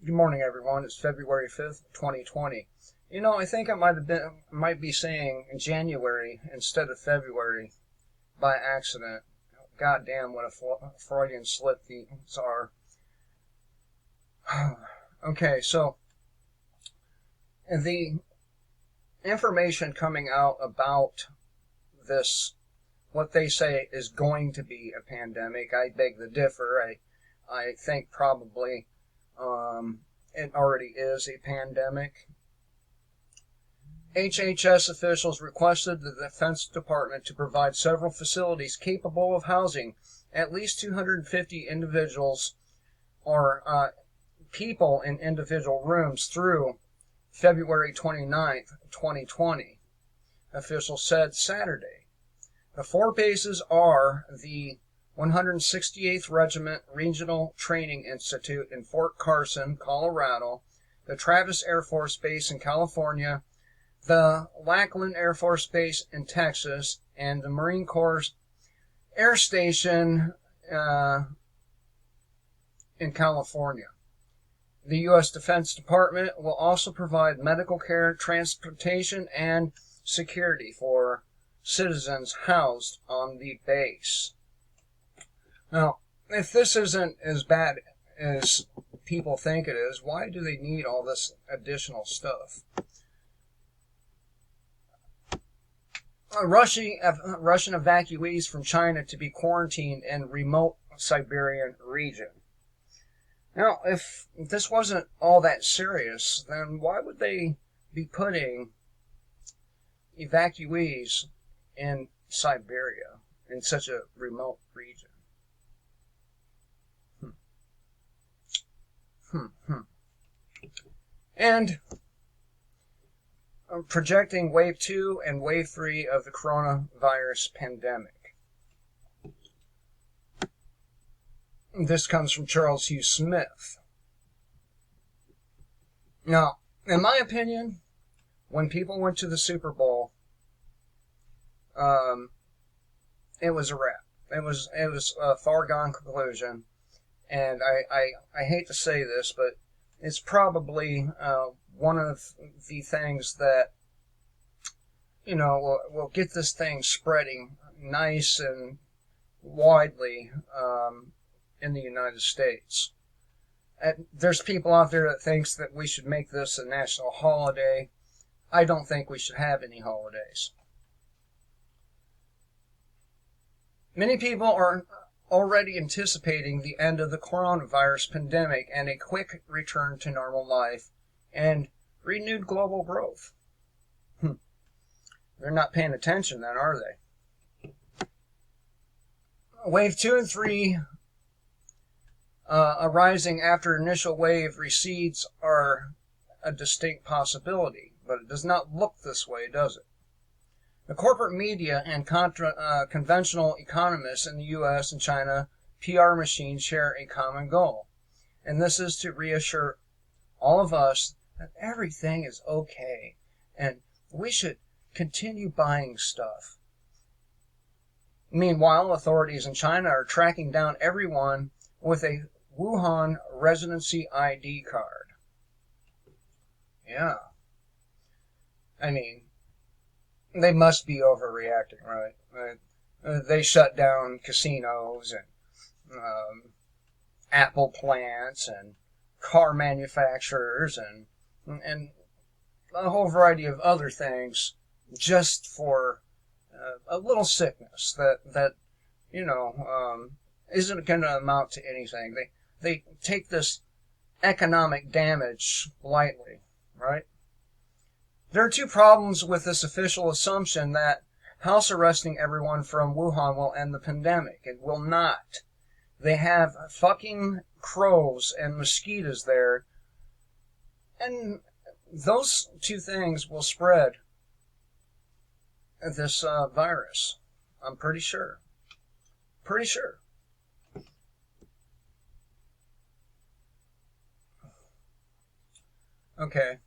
Good morning, everyone. It's February 5th, 2020. I think I might be saying January instead of February by accident. God damn, what a Freudian slip these are. Okay, so the information coming out about this, what they say is going to be a pandemic, I beg to differ. I think probably it already is a pandemic. HHS officials requested the Defense Department to provide several facilities capable of housing at least 250 individuals or people in individual rooms through February 29th, 2020, officials said Saturday. The four bases are the 168th Regiment Regional Training Institute in Fort Carson, Colorado, the Travis Air Force Base in California, the Lackland Air Force Base in Texas, and the Marine Corps Air Station in California. The U.S. Defense Department will also provide medical care, transportation, and security for citizens housed on the base. Now, if this isn't as bad as people think it is, why do they need all this additional stuff? Russian evacuees from China to be quarantined in remote Siberian region. Now, if this wasn't all that serious, then why would they be putting evacuees in Siberia, in such a remote region? And projecting wave 2 and wave 3 of the coronavirus pandemic. This comes from Charles Hugh Smith. Now, in my opinion, when people went to the Super Bowl, it was a wrap. It was a foregone conclusion, and I hate to say this, but it's probably one of the things that will get this thing spreading nice and widely in the United States. And there's people out there that thinks that we should make this a national holiday. I don't think we should have any holidays. Many people are already anticipating the end of the coronavirus pandemic and a quick return to normal life and renewed global growth. They're not paying attention then, are they? Wave 2 and 3 arising after initial wave recedes are a distinct possibility, but it does not look this way, does it? The corporate media and conventional economists in the U.S. and China PR machines share a common goal, and this is to reassure all of us that everything is okay and we should continue buying stuff. Meanwhile, authorities in China are tracking down everyone with a Wuhan residency ID card. Yeah. I mean, they must be overreacting, right? They shut down casinos and Apple plants and car manufacturers and a whole variety of other things just for a little sickness that isn't going to amount to anything. They take this economic damage lightly, right? There are two problems with this official assumption that house arresting everyone from Wuhan will end the pandemic. It will not. They have fucking crows and mosquitoes there, and those two things will spread this virus. I'm pretty sure. Pretty sure. Okay.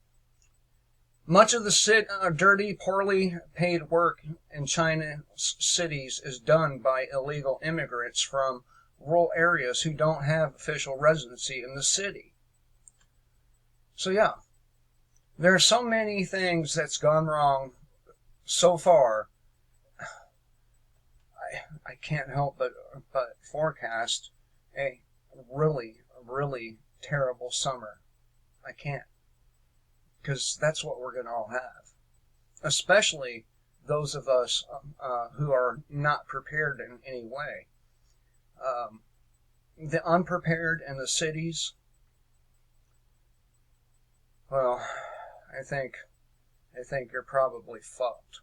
Much of the dirty, poorly paid work in China's cities is done by illegal immigrants from rural areas who don't have official residency in the city. So yeah, there are so many things that's gone wrong so far. I can't help but forecast a really terrible summer. I can't, because that's what we're going to all have, especially those of us who are not prepared in any way. The unprepared in the cities, well, I think you're probably fucked.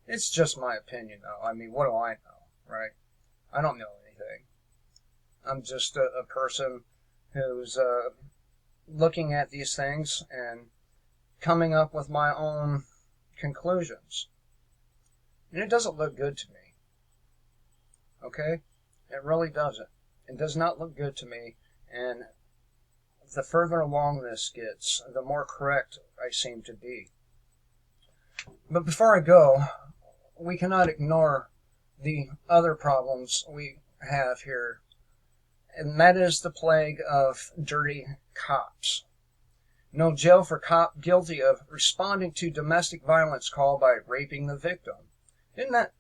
It's just my opinion, though. I mean, what do I know, right? I don't know anything. I'm just a person who's looking at these things and coming up with my own conclusions. And it doesn't look good to me. Okay? It really doesn't. It does not look good to me. And the further along this gets, the more correct I seem to be. But before I go, we cannot ignore the other problems we have here, and that is the plague of dirty cops. No jail for cop guilty of responding to domestic violence call by raping the victim. Isn't that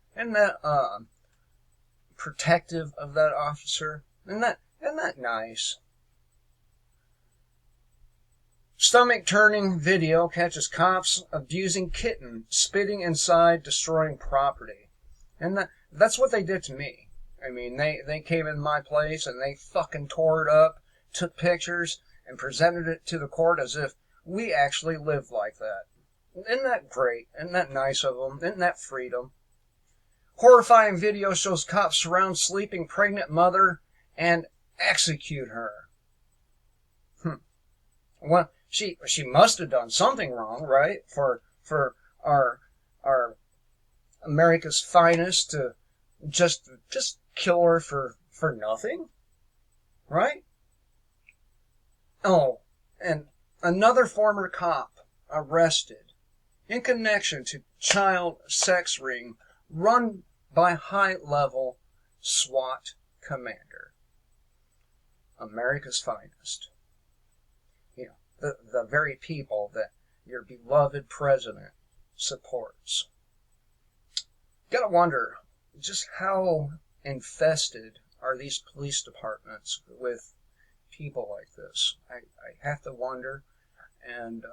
protective of that officer? Isn't that nice? Stomach-turning video catches cops abusing kitten, spitting inside, destroying property. And that's what they did to me. I mean, they came in my place and they fucking tore it up, took pictures, and presented it to the court as if we actually lived like that. Isn't that great? Isn't that nice of them? Isn't that freedom? Horrifying video shows cops surround sleeping pregnant mother and execute her. Well, she must have done something wrong, right? For our America's finest to just kill her for nothing, right? Oh, and another former cop arrested in connection to child sex ring run by high-level SWAT commander. America's finest. You know, the very people that your beloved president supports. Gotta wonder just how infested are these police departments with people like this. I have to wonder, and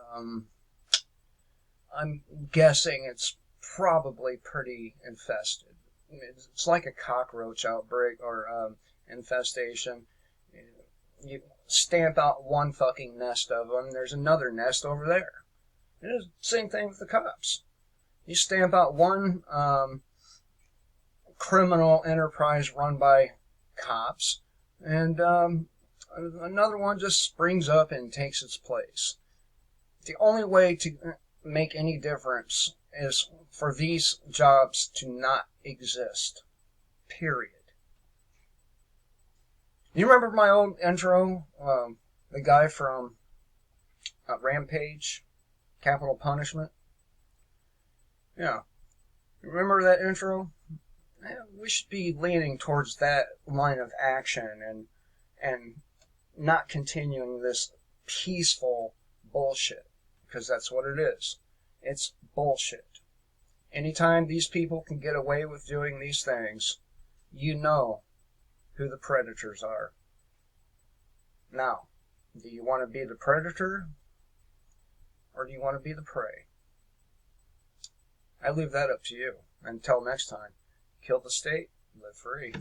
I'm guessing it's probably pretty infested. It's like a cockroach outbreak or infestation. You stamp out one fucking nest of them, there's another nest over there. It is the same thing with the cops. You stamp out one criminal enterprise run by cops, and another one just springs up and takes its place. The only way to make any difference is for these jobs to not exist. Period. You remember my old intro? The guy from Rampage, Capital Punishment? Yeah. Remember that intro? We should be leaning towards that line of action and not continuing this peaceful bullshit, because that's what it is. It's bullshit. Anytime these people can get away with doing these things, you know who the predators are. Now, do you want to be the predator, or do you want to be the prey? I leave that up to you. Until next time, kill the state, live free.